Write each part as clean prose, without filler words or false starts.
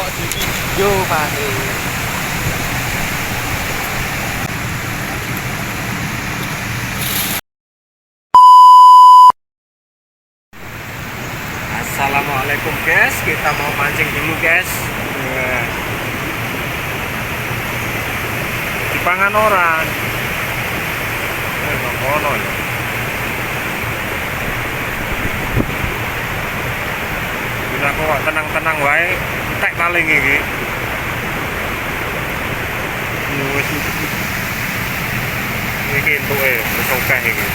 Yo Pak. Assalamualaikum guys, kita mau mancing dulu guys. Dipangan orang. Ngono ya. Bila kok tenang-tenang wae, entek paling iki. Wis iki entuke wis akeh iki.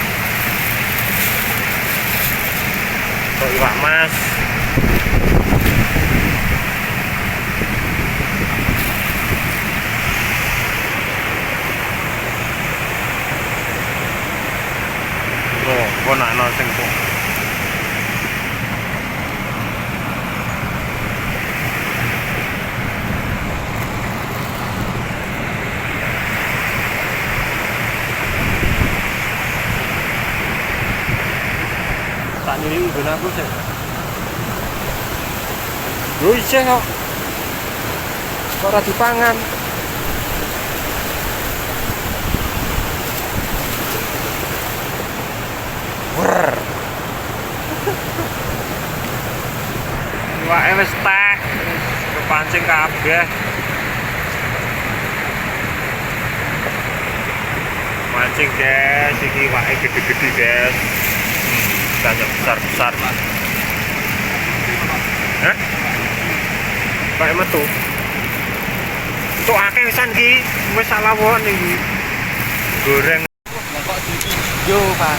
Kok iwak mas. Kok nak no sing kok. Tak nyuri nggon aku sih. Lho isih kok. Kok ora dipangan. Wer. Iwake wis tak kepancing kabeh. Mancing guys, iki iwake gede-gede guys. Banyak besar-besar. Hah? Kayak metu. Itu akeh pisan iki, wis salah won iki. Goreng. Yo Pak.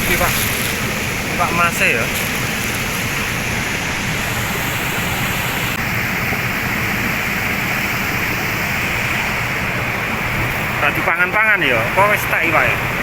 Iki Pak. Pak Mase ya. Tadi pangan-pangan ya, kok wis tak iwake.